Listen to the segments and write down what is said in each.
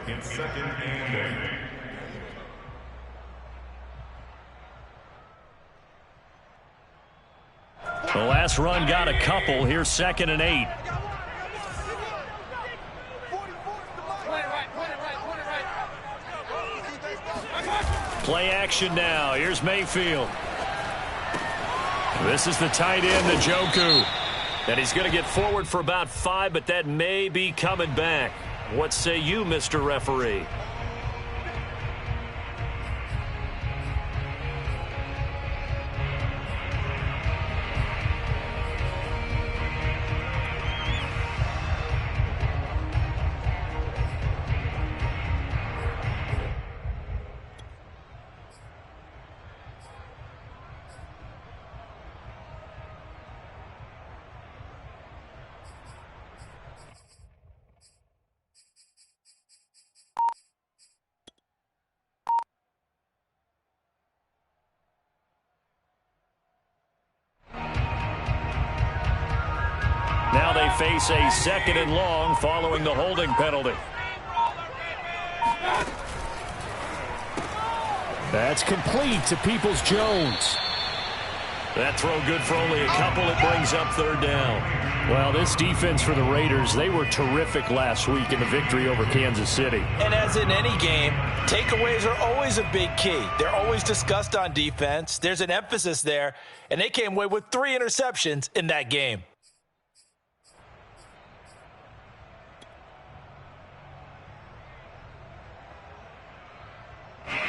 It's 2nd and 8. The last run got a couple. Here's 2nd and 8. Play action now. Here's Mayfield. This is the tight end, Njoku. And he's going to get forward for about 5, but that may be coming back. What say you, Mr. Referee? Now they face a 2nd and long following the holding penalty. That's complete to Peoples-Jones. That throw good for only a couple. It brings up 3rd down. Well, this defense for the Raiders, they were terrific last week in the victory over Kansas City. And as in any game, takeaways are always a big key. They're always discussed on defense. There's an emphasis there, and they came away with 3 interceptions in that game.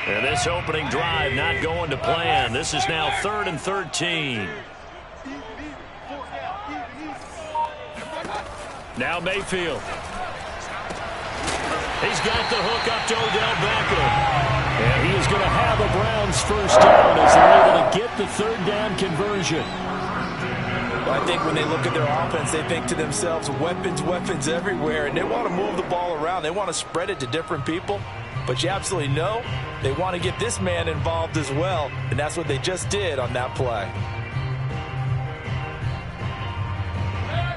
And this opening drive not going to plan. This is now 3rd and 13. Now Mayfield. He's got the hook up to Odell Beckham. And he is going to have a Browns first down as they're able to get the 3rd down conversion. Well, I think when they look at their offense, they think to themselves, weapons, weapons everywhere, and they want to move the ball around. They want to spread it to different people. But you absolutely know they want to get this man involved as well, and that's what they just did on that play.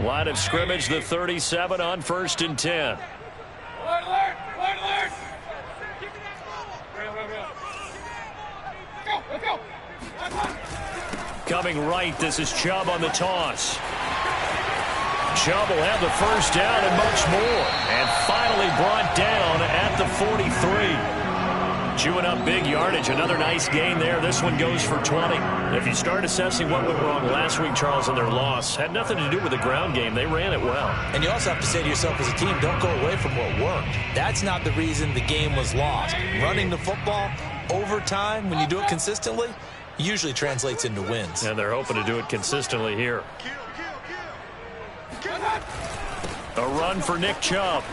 Line of scrimmage, the 37 on 1st and 10. Coming right, this is Chubb on the toss. Chubb will have the first down and much more. And finally brought down at the 43. Chewing up big yardage. Another nice gain there. This one goes for 20. If you start assessing what went wrong last week, Charles, in their loss, had nothing to do with the ground game. They ran it well. And you also have to say to yourself as a team, don't go away from what worked. That's not the reason the game was lost. Running the football over time, when you do it consistently, usually translates into wins. And they're hoping to do it consistently here. A run for Nick Chubb.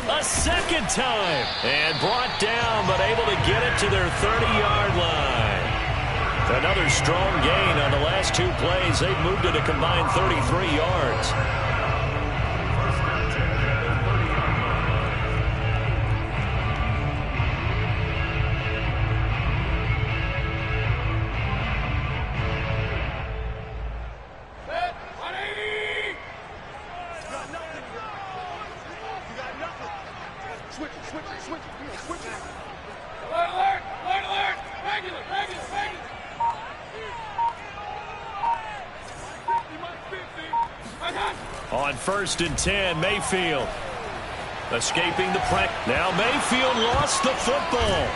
A 2nd time. And brought down, but able to get it to their 30-yard line. Another strong gain on the last 2 plays. They've moved it a combined 33 yards. On 1st and 10, Mayfield escaping the press. Now Mayfield lost the football.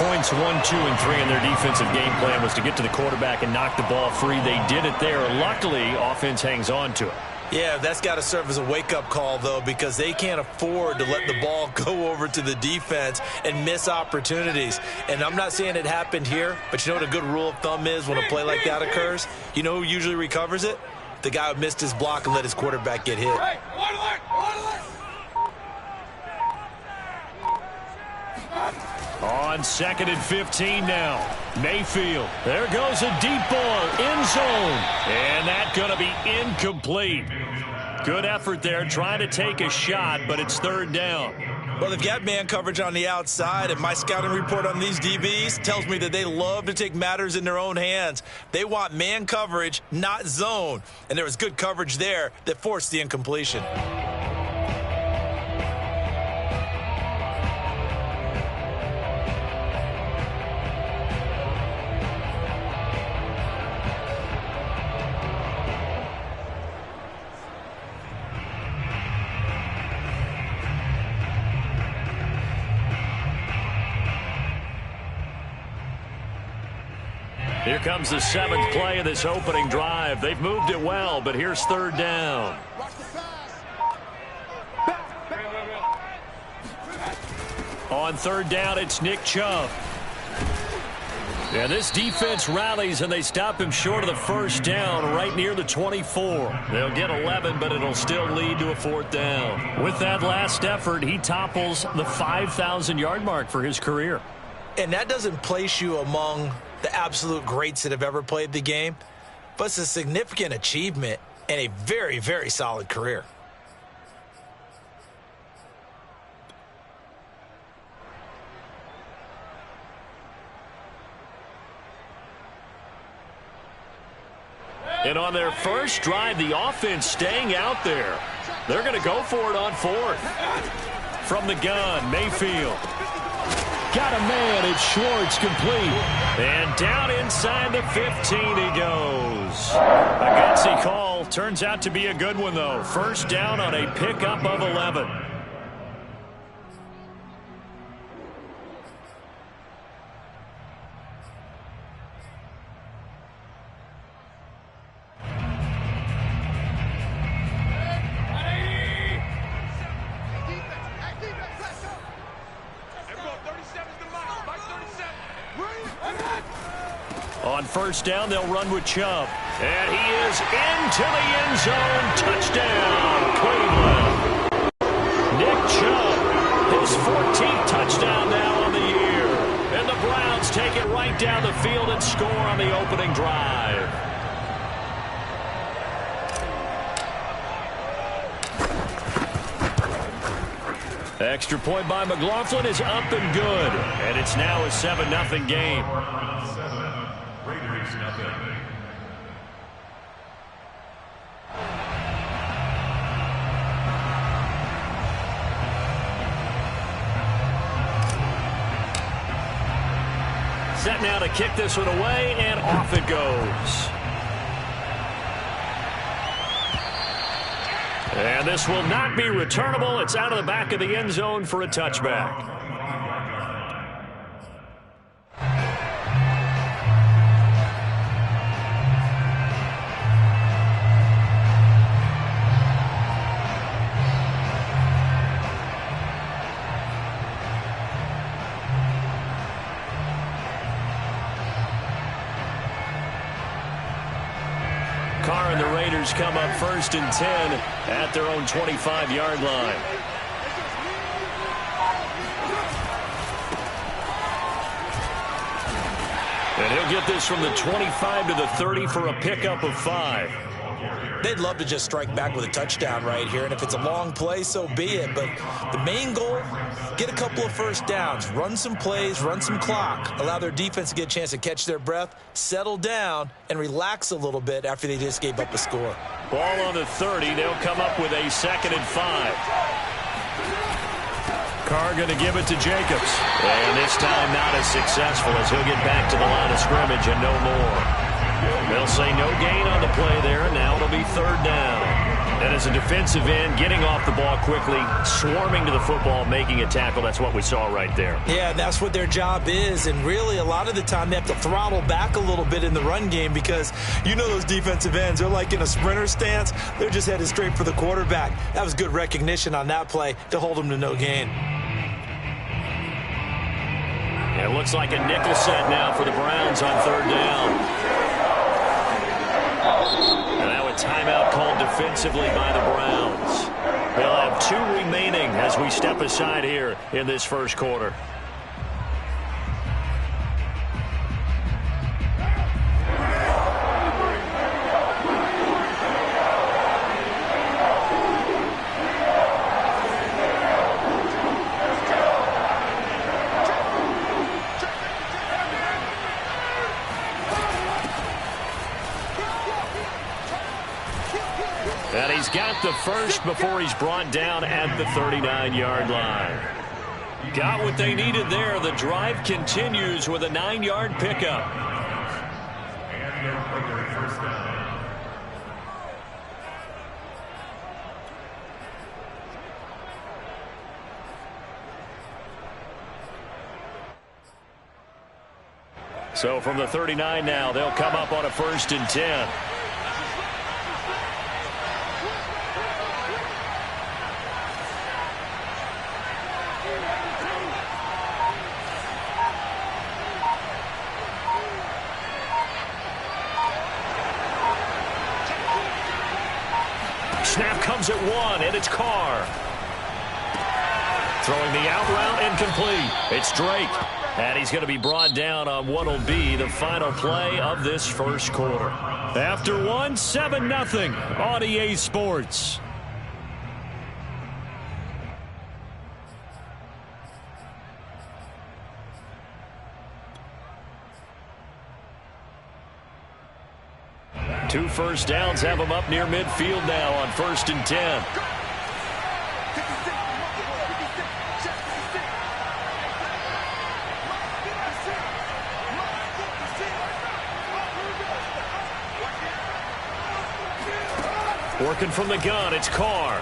Points 1, 2, and 3 in their defensive game plan was to get to the quarterback and knock the ball free. They did it there. Luckily, offense hangs on to it. Yeah, that's got to serve as a wake-up call, though, because they can't afford to let the ball go over to the defense and miss opportunities. And I'm not saying it happened here, but you know what a good rule of thumb is when a play like that occurs? You know who usually recovers it? The guy who missed his block and let his quarterback get hit. On 2nd and 15 now. Mayfield. There goes a deep ball. End zone. And that's going to be incomplete. Good effort there trying to take a shot, but it's 3rd down. Well, they've got man coverage on the outside, and my scouting report on these DBs tells me that they love to take matters in their own hands. They want man coverage, not zone. And there was good coverage there that forced the incompletion. Here comes the 7th play of this opening drive. They've moved it well, but here's 3rd down. On 3rd down, it's Nick Chubb. And this defense rallies, and they stop him short of the 1st down right near the 24. They'll get 11, but it'll still lead to a 4th down. With that last effort, he topples the 5,000-yard mark for his career. And that doesn't place you among the absolute greats that have ever played the game, but it's a significant achievement and a very, very solid career. And on their first drive, the offense staying out there. They're going to go for it on 4th. From the gun, Mayfield. Got a man. It's Schwartz, complete. And down inside the 15 he goes. A gutsy call. Turns out to be a good one, though. 1st down on a pickup of 11. On 1st down, they'll run with Chubb. And he is into the end zone. Touchdown, Cleveland. Nick Chubb, his 14th touchdown now on the year. And the Browns take it right down the field and score on the opening drive. Extra point by McLaughlin is up and good. And it's now a 7-0 game. Set now to kick this one away, and off it goes. And this will not be returnable. It's out of the back of the end zone for a touchback. Carr and the Raiders come up 1st and 10 at their own 25-yard line. And he'll get this from the 25 to the 30 for a pickup of 5. They'd love to just strike back with a touchdown right here, and if it's a long play, so be it. But the main goal, get a couple of 1st downs, run some plays, run some clock, allow their defense to get a chance to catch their breath, settle down, and relax a little bit after they just gave up a score. Ball on the 30. They'll come up with a 2nd and 5. Carr going to give it to Jacobs. And this time not as successful as he'll get back to the line of scrimmage and no more. They'll say no gain on the play there. Now it'll be 3rd down. And as a defensive end, getting off the ball quickly, swarming to the football, making a tackle. That's what we saw right there. Yeah, that's what their job is. And really, a lot of the time, they have to throttle back a little bit in the run game because you know those defensive ends, they're like in a sprinter stance. They're just headed straight for the quarterback. That was good recognition on that play to hold them to no gain. It looks like a nickel set now for the Browns on 3rd down. And now a timeout called defensively by the Browns. They'll have 2 remaining as we step aside here in this 1st quarter. And he's got the 1st before he's brought down at the 39-yard line. Got what they needed there. The drive continues with a 9-yard pickup. So from the 39 now, they'll come up on a 1st and 10. Snap comes at 1, and it's Carr. Throwing the out route, incomplete. It's Drake. And he's going to be brought down on what will be the final play of this first quarter. After 1, 7-0 on EA Sports. Two first downs have them up near midfield now on 1st and 10. Working from the gun, it's Carr.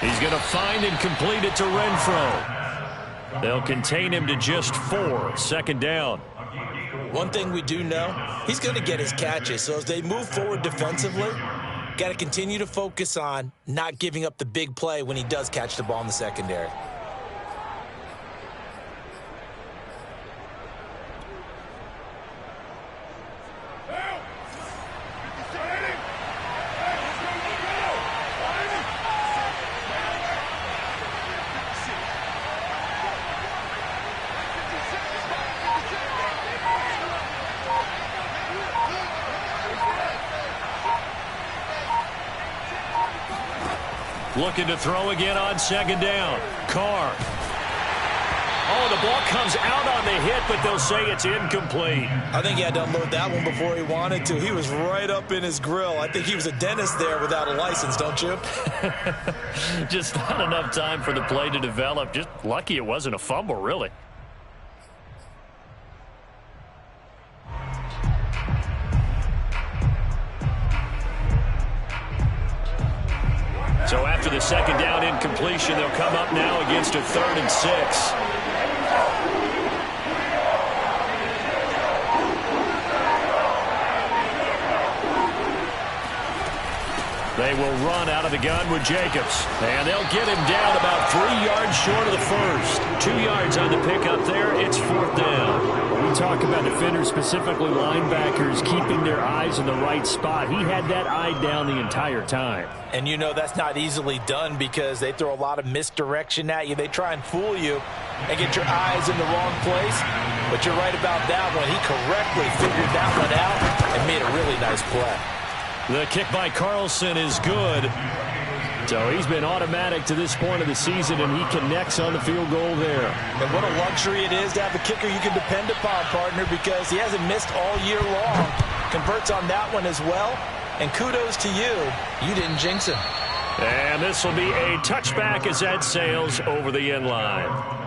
He's going to find and complete it to Renfro. They'll contain him to just 4. 2nd down. One thing we do know, he's going to get his catches. So as they move forward defensively, got to continue to focus on not giving up the big play when he does catch the ball in the secondary. Looking to throw again on 2nd down. Carr. Oh, the ball comes out on the hit, but they'll say it's incomplete. I think he had to unload that one before he wanted to. He was right up in his grill. I think he was a dentist there without a license, don't you? Just not enough time for the play to develop. Just lucky it wasn't a fumble, really. So after the 2nd down incompletion, they'll come up now against a 3rd and 6. They will run out of the gun with Jacobs. And they'll get him down about 3 yards short of the first. 2 yards on the pickup there. It's 4th down. We talk about defenders, specifically linebackers, keeping their eyes in the right spot. He had that eye down the entire time. And you know that's not easily done because they throw a lot of misdirection at you. They try and fool you and get your eyes in the wrong place. But you're right about that one. He correctly figured that one out and made a really nice play. The kick by Carlson is good. So he's been automatic to this point of the season, and he connects on the field goal there. And what a luxury it is to have a kicker you can depend upon, partner, because he hasn't missed all year long. Converts on that one as well. And kudos to you. You didn't jinx him. And this will be a touchback as that sails over the end line.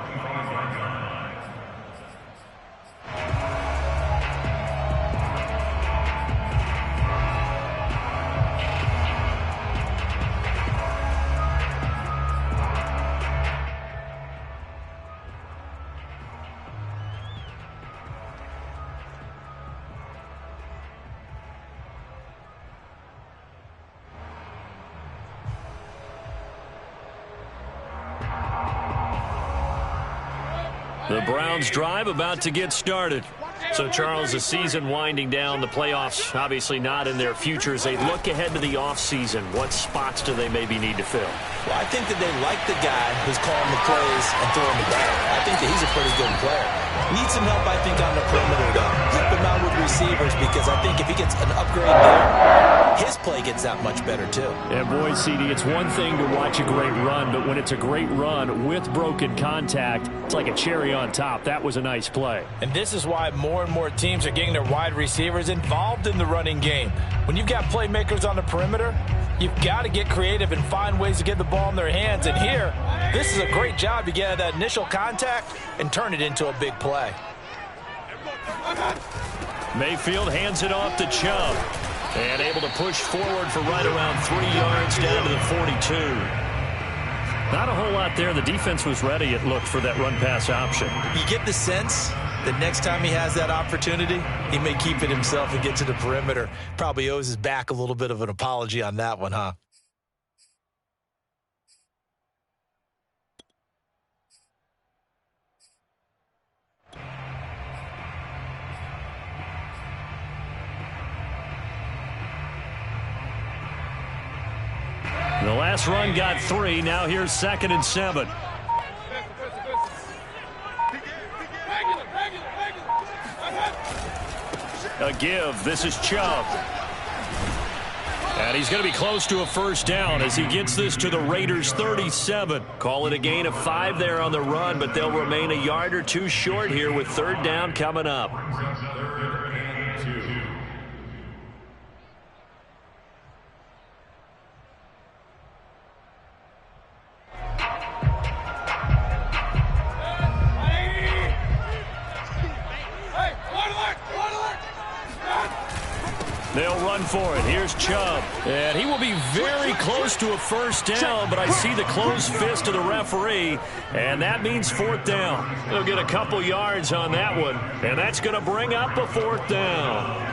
The Browns drive about to get started. So, Charles, the season winding down, the playoffs obviously not in their future. As they look ahead to the offseason, what spots do they maybe need to fill? Well, I think that they like the guy who's calling the plays and throwing the ball. I think that he's a pretty good player. Needs some help, I think, on the perimeter, though. Help him out with receivers because I think if he gets an upgrade there, his play gets that much better, too. And, boy, CD, it's one thing to watch a great run, but when it's a great run with broken contact, it's like a cherry on top. That was a nice play. And this is why more and more teams are getting their wide receivers involved in the running game. When you've got playmakers on the perimeter, you've got to get creative and find ways to get the ball in their hands. And here, this is a great job to get out of that initial contact and turn it into a big play. Mayfield hands it off to Chubb. And able to push forward for right around 3 yards down to the 42. Not a whole lot there. The defense was ready, it looked, for that run-pass option. You get the sense that next time he has that opportunity, he may keep it himself and get to the perimeter. Probably owes his back a little bit of an apology on that one, huh? The last run got 3. Now here's 2nd and 7. A give. This is Chubb. And he's going to be close to a first down as he gets this to the Raiders' 37. Call it a gain of 5 there on the run, but they'll remain a yard or two short here with 3rd down coming up. They'll run for it. Here's Chubb. And he will be very close to a first down, but I see the closed fist of the referee, and that means 4th down. They'll get a couple yards on that one, and that's going to bring up a 4th down.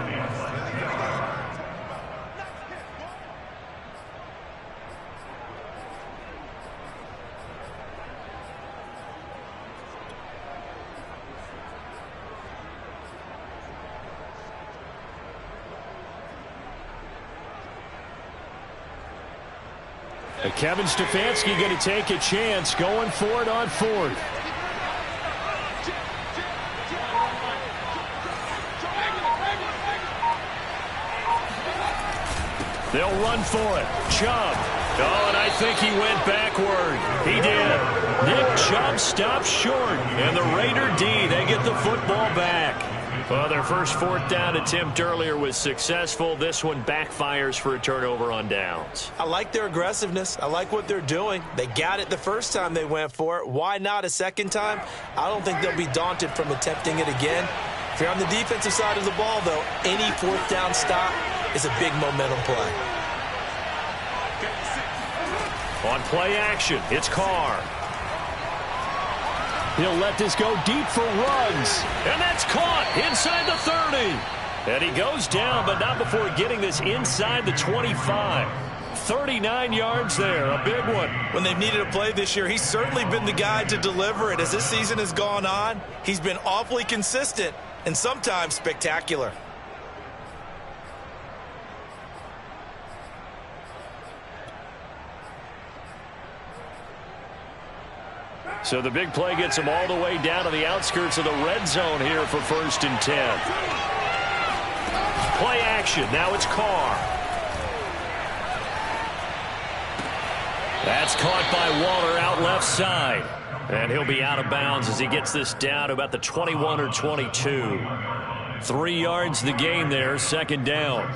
Kevin Stefanski going to take a chance, going for it on 4th. They'll run for it. Chubb. Oh, and I think he went backward. He did. Nick Chubb stops short. And the Raider D, they get the football back. Well, their first 4th down attempt earlier was successful. This one backfires for a turnover on downs. I like their aggressiveness. I like what they're doing. They got it the first time they went for it. Why not a second time? I don't think they'll be daunted from attempting it again. If you're on the defensive side of the ball, though, any 4th down stop is a big momentum play. On play action, it's Carr. He'll let this go deep for Ruggs. And that's caught inside the 30. And he goes down, but not before getting this inside the 25. 39 yards there, a big one. When they've needed a play this year, he's certainly been the guy to deliver it. As this season has gone on, he's been awfully consistent and sometimes spectacular. So the big play gets him all the way down to the outskirts of the red zone here for 1st and 10. Play action. Now it's Carr. That's caught by Waller out left side. And he'll be out of bounds as he gets this down to about the 21 or 22. 3 yards the gain there, 2nd down.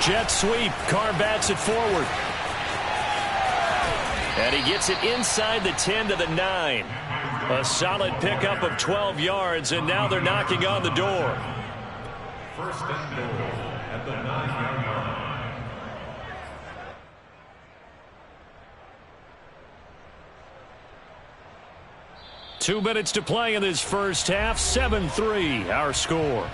Jet sweep. Carr bats it forward. And he gets it inside the 10 to the 9. A solid pickup of 12 yards, and now they're knocking on the door. 1st and goal at the 9-yard line. Two minutes to play in this first half. 7-3, our score.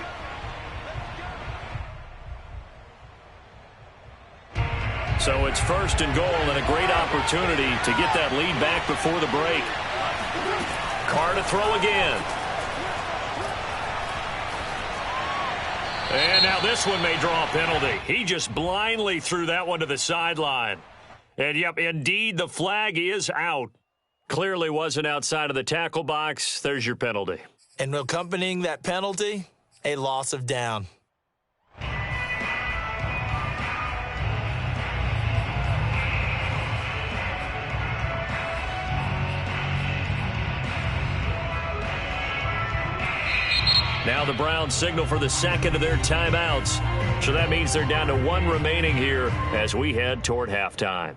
So it's 1st and goal and a great opportunity to get that lead back before the break. Carr to throw again. And now this one may draw a penalty. He just blindly threw that one to the sideline. And, yep, indeed, the flag is out. Clearly wasn't outside of the tackle box. There's your penalty. And accompanying that penalty, a loss of down. Now Now the Browns signal for the second of their timeouts. So that means they're down to one remaining here as we head toward halftime.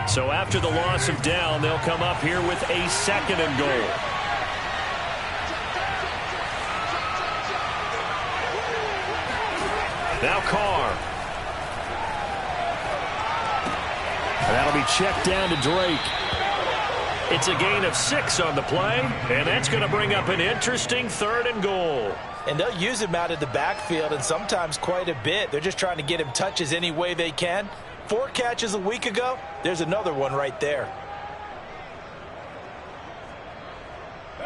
So after the loss of down, they'll come up here with a second and goal. Now Carr. And that'll be checked down to Drake. It's a gain of 6 on the play, and that's going to bring up an interesting third and goal. And they'll use him out of the backfield, and sometimes quite a bit. They're just trying to get him touches any way they can. 4 catches a week ago, there's another one right there.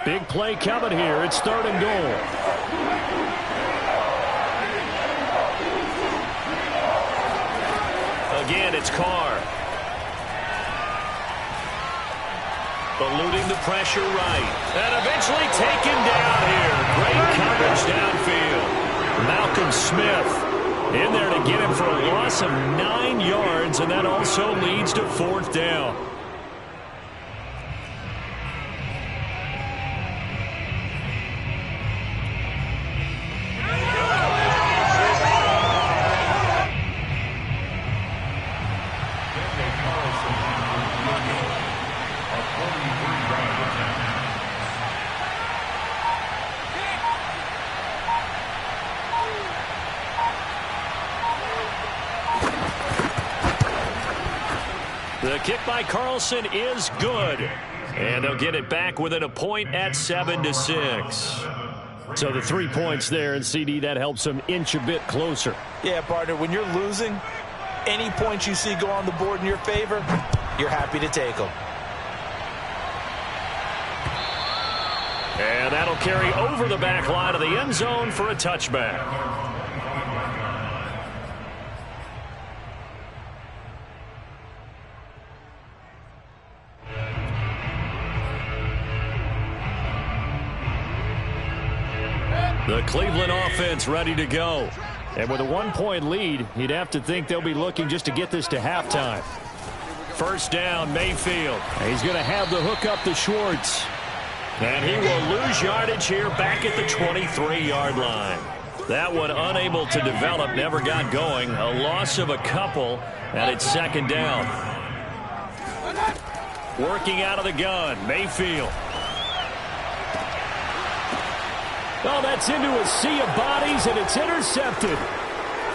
Big play coming here. It's third and goal. Again, it's Carr. Eluding the pressure right. And eventually taken down here. Great coverage downfield. Malcolm Smith in there to get him for a loss of 9 yards, and that also leads to fourth down. The kick by Carlson is good. And they'll get it back within a point at 7-6. So the 3 points there, and CD, that helps them inch a bit closer. Yeah, partner, when you're losing, any points you see go on the board in your favor, you're happy to take them. And that'll carry over the back line of the end zone for a touchback. The Cleveland offense ready to go. And with a 1-point lead, you'd have to think they'll be looking just to get this to halftime. First down, Mayfield. He's going to have the hook up to Schwartz. And he will lose yardage here back at the 23-yard line. That one unable to develop, never got going. A loss of a couple, and it's second down. Working out of the gun, Mayfield. Oh, that's into a sea of bodies, and it's intercepted.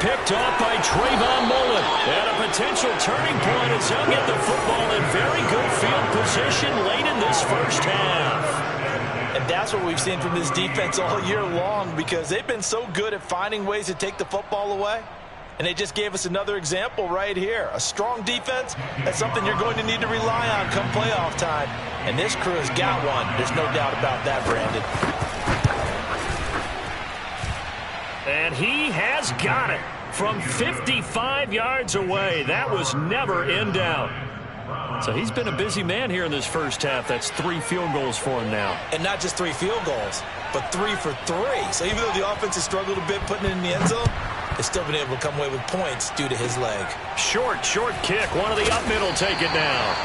Picked off by Trayvon Mullen. And a potential turning point as he'll get the football in very good field position late in this first half. And that's what we've seen from this defense all year long, because they've been so good at finding ways to take the football away. And they just gave us another example right here. A strong defense, that's something you're going to need to rely on come playoff time. And this crew has got one. There's no doubt about that, Brandon. And he has got it from 55 yards away. That was never in doubt. So he's been a busy man here in this first half. That's 3 field goals for him now. And not just 3 field goals, but 3 for 3. So even though the offense has struggled a bit putting it in the end zone, they've still been able to come away with points due to his leg. Short kick. One of the up middle take it down.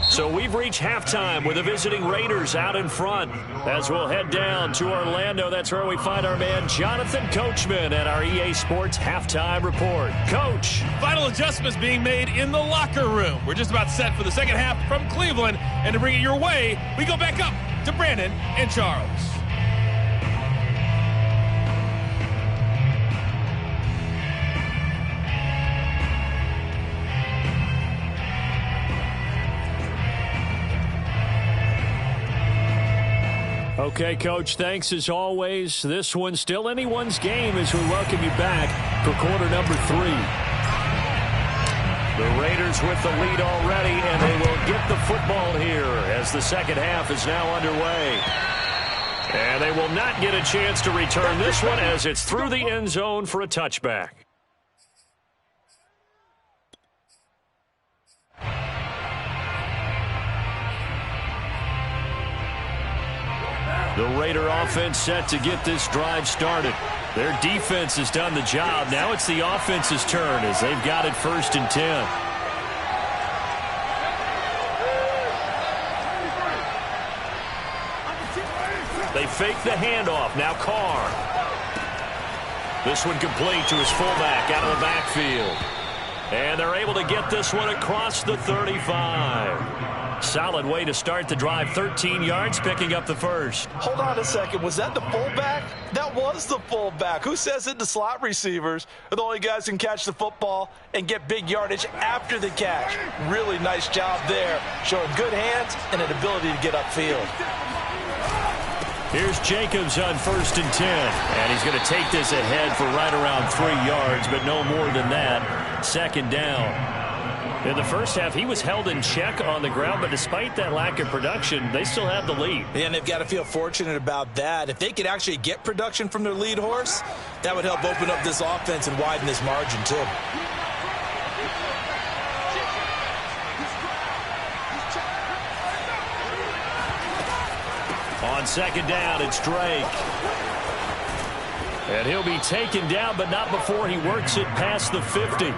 So we've reached halftime with the visiting Raiders out in front. As we'll head down to Orlando, that's where we find our man Jonathan Coachman at our EA Sports Halftime Report. Coach. Final adjustments being made in the locker room. We're just about set for the second half from Cleveland. And to bring it your way, we go back up to Brandon and Charles. Okay, Coach, thanks as always. This one's still anyone's game as we welcome you back for quarter number 3. The Raiders with the lead already, and they will get the football here as the second half is now underway. And they will not get a chance to return this one as it's through the end zone for a touchback. The The Raider offense set to get this drive started. Their defense has done the job. Now it's the offense's turn as they've got it 1st and 10. They fake the handoff. Now Carr. This one complete to his fullback out of the backfield. And they're able to get this one across the 35. Solid way to start the drive. 13 yards, picking up the first. Hold on a second. Was that the fullback? That was the fullback. Who says it? The slot receivers are the only guys who can catch the football and get big yardage after the catch. Really nice job there, showing good hands and an ability to get upfield. Here's Jacobs on 1st and 10. And he's going to take this ahead for right around 3 yards, but no more than that. 2nd down. In the first half, he was held in check on the ground, but despite that lack of production, they still have the lead. And they've got to feel fortunate about that. If they could actually get production from their lead horse, that would help open up this offense and widen this margin, too. On 2nd down, it's Drake. And he'll be taken down, but not before he works it past the 50.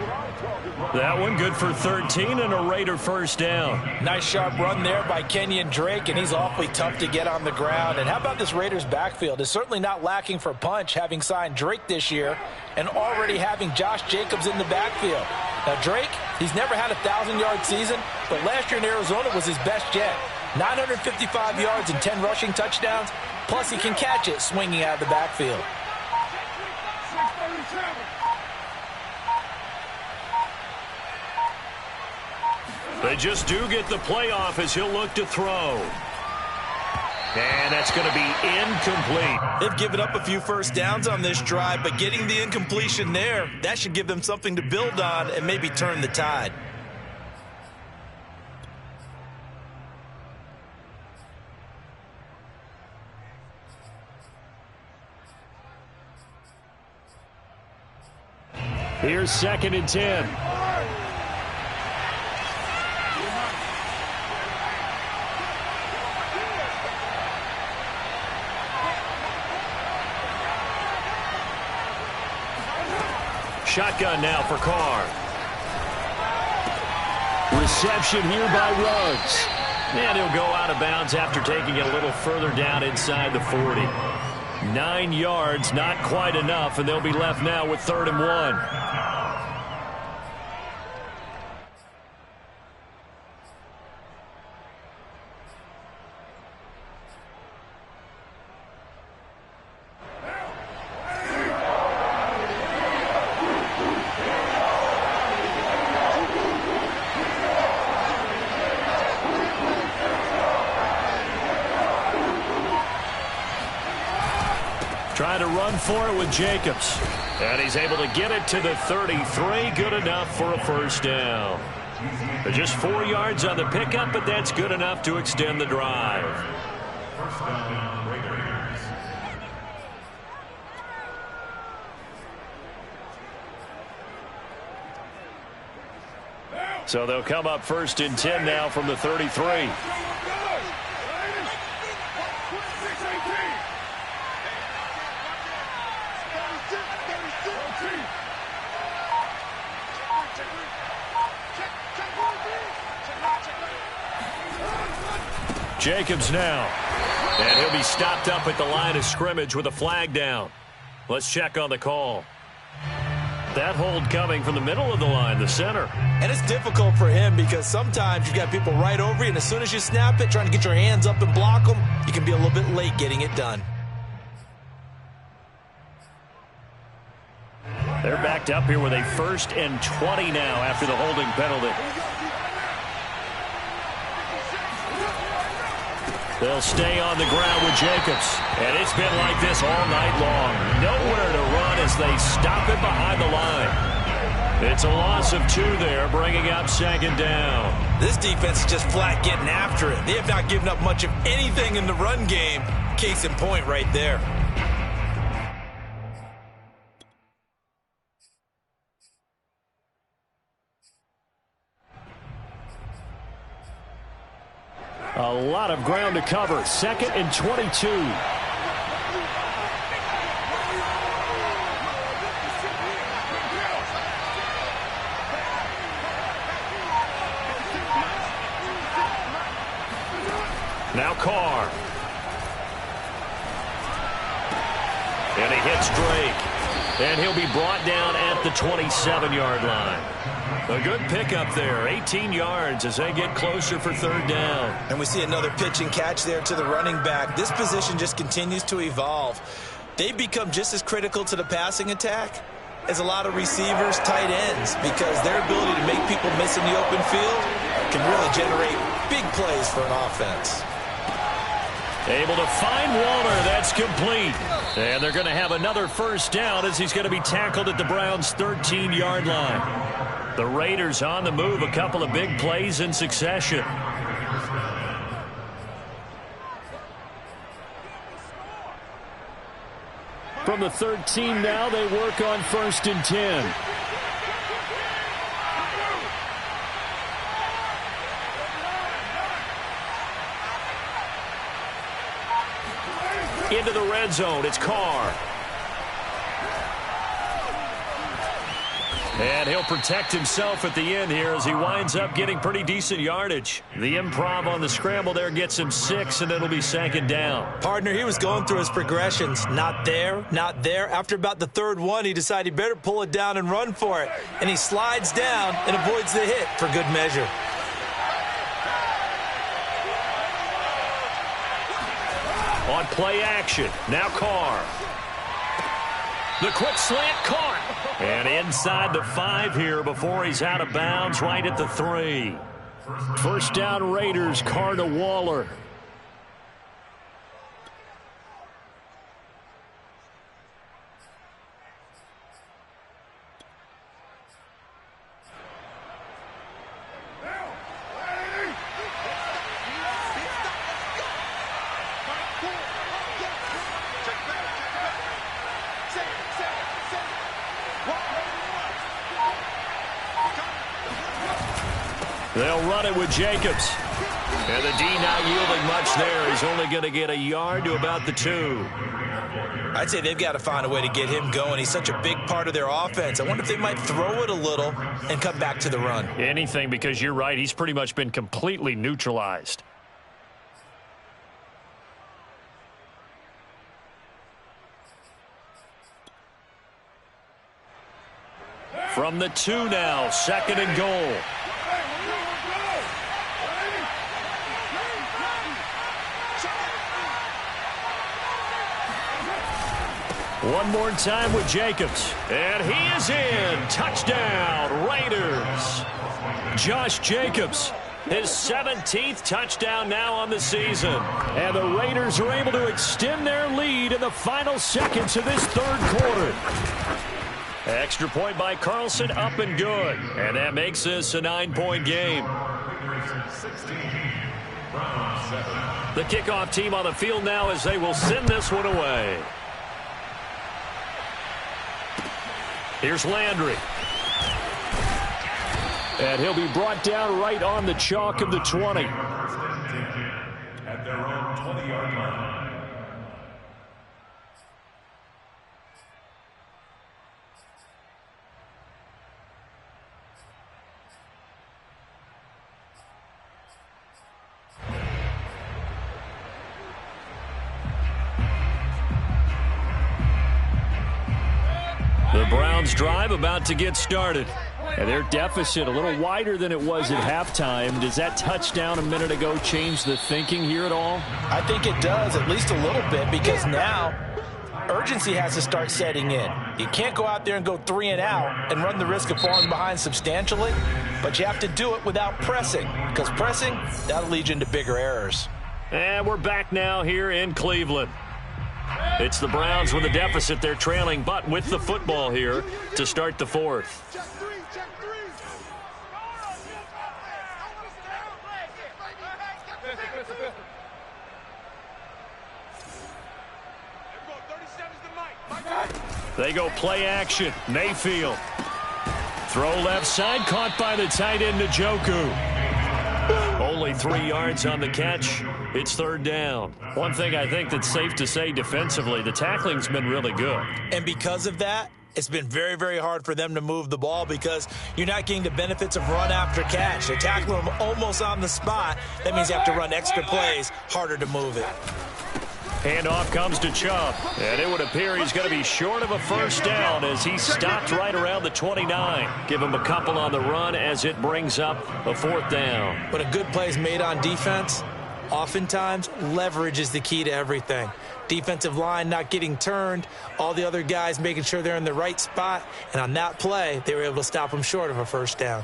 That one good for 13 and a Raider 1st down. Nice sharp run there by Kenyon Drake, and he's awfully tough to get on the ground. And how about this Raiders backfield? It's certainly not lacking for punch, having signed Drake this year and already having Josh Jacobs in the backfield. Now Drake, he's never had a 1,000-yard season, but last year in Arizona was his best yet. 955 yards and 10 rushing touchdowns, plus he can catch it swinging out of the backfield. They just do get the playoff as he'll look to throw. And that's going to be incomplete. They've given up a few first downs on this drive, but getting the incompletion there, that should give them something to build on and maybe turn the tide. Here's 2nd and 10. Shotgun now for Carr. Reception here by Ruggs. And he'll go out of bounds after taking it a little further down inside the 40. 9 yards, not quite enough, and they'll be left now with 3rd and 1. Trying to run for it with Jacobs. And he's able to get it to the 33. Good enough for a 1st down. Just 4 yards on the pickup, but that's good enough to extend the drive. 1st down, Raiders. So they'll come up 1st and 10 now from the 33. Jacobs now. And he'll be stopped up at the line of scrimmage with a flag down. Let's check on the call. That hold coming from the middle of the line, the center. And it's difficult for him because sometimes you've got people right over you, and as soon as you snap it, trying to get your hands up and block them, you can be a little bit late getting it done. They're backed up here with a 1st and 20 now after the holding penalty. They'll stay on the ground with Jacobs. And it's been like this all night long. Nowhere to run as they stop it behind the line. It's a loss of 2 there, bringing up 2nd down. This defense is just flat getting after it. They have not given up much of anything in the run game. Case in point right there. A lot of ground to cover. 2nd and 22. Now Carr. And he hits Drake. And he'll be brought down at the 27-yard line. A good pickup there, 18 yards as they get closer for third down. And we see another pitch and catch there to the running back. This position just continues to evolve. They've become just as critical to the passing attack as a lot of receivers, tight ends, because their ability to make people miss in the open field can really generate big plays for an offense. Able to find Waller. That's complete. And they're going to have another first down as he's going to be tackled at the Browns' 13-yard line. The Raiders on the move, a couple of big plays in succession. From the 13 now, they work on 1st and 10. Into the red zone, it's Carr. And he'll protect himself at the end here as he winds up getting pretty decent yardage. The improv on the scramble there gets him 6, and it'll be 2nd down. Partner, he was going through his progressions. Not there, not there. After about the 3rd one, he decided he better pull it down and run for it. And he slides down and avoids the hit for good measure. On play action, now Carr. The quick slant caught. And inside the 5 here before he's out of bounds right at the 3. First down Raiders, Carr to Waller. They'll run it with Jacobs. And the D not yielding much there. He's only going to get a yard to about the 2. I'd say they've got to find a way to get him going. He's such a big part of their offense. I wonder if they might throw it a little and come back to the run. Anything, because you're right. He's pretty much been completely neutralized. From the 2 now, 2nd and goal. One more time with Jacobs. And he is in. Touchdown, Raiders. Josh Jacobs, his 17th touchdown now on the season. And the Raiders are able to extend their lead in the final seconds of this 3rd quarter. Extra point by Carlson, up and good. And that makes this a 9-point game. The kickoff team on the field now as they will send this one away. Here's Landry. And he'll be brought down right on the chalk of the 20. At their own 20-yard line. The Browns drive about to get started. And their deficit a little wider than it was at halftime. Does that touchdown a minute ago change the thinking here at all? I think it does, at least a little bit, because now urgency has to start setting in. You can't go out there and go 3 and out and run the risk of falling behind substantially, but you have to do it without pressing, because pressing, that'll lead you into bigger errors. And we're back now here in Cleveland. It's the Browns with a deficit. They're trailing, but with the football here to start the 4th. They go play action. Mayfield. Throw left side, caught by the tight end Njoku. Only 3 yards on the catch. It's 3rd down. One thing I think that's safe to say defensively, the tackling's been really good. And because of that, It's been very, very hard for them to move the ball because you're not getting the benefits of run after catch. They tackle them almost on the spot. That means you have to run extra plays, harder to move it. Handoff comes to Chubb, and it would appear he's going to be short of a first down as he stopped right around the 29. Give him a couple on the run as it brings up a fourth down. When a good play is made on defense, oftentimes leverage is the key to everything. Defensive line not getting turned, all the other guys making sure they're in the right spot, and on that play, they were able to stop them short of a first down.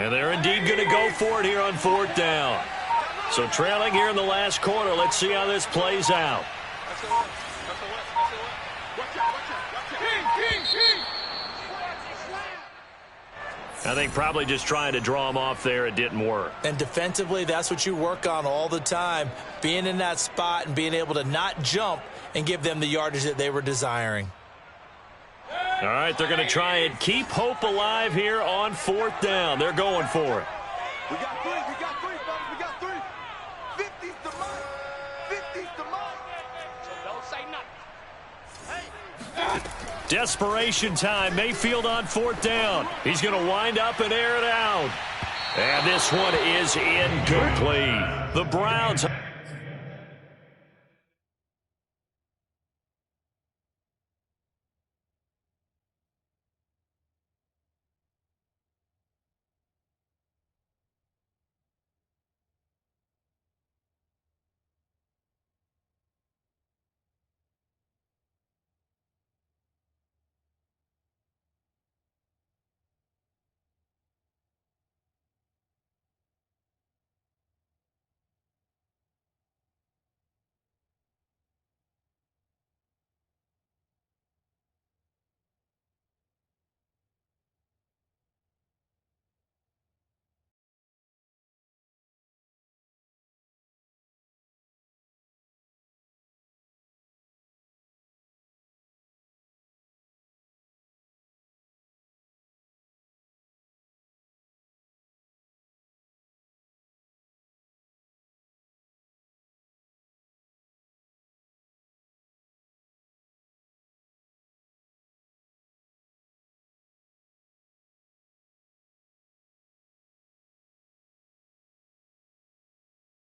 And they're indeed going to go for it here on fourth down. So trailing here in the last quarter. Let's see how this plays out. I think probably just trying to draw him off there. It didn't work. And defensively, that's what you work on all the time. Being in that spot and being able to not jump and give them the yardage that they were desiring. All right, they're going to try and keep hope alive here on fourth down. They're going for it. We got three, fellas. We got three. 50's the mark. 50's the mark. So don't say nothing. Desperation time. Mayfield on fourth down. He's going to wind up and air it out. And this one is incomplete. The Browns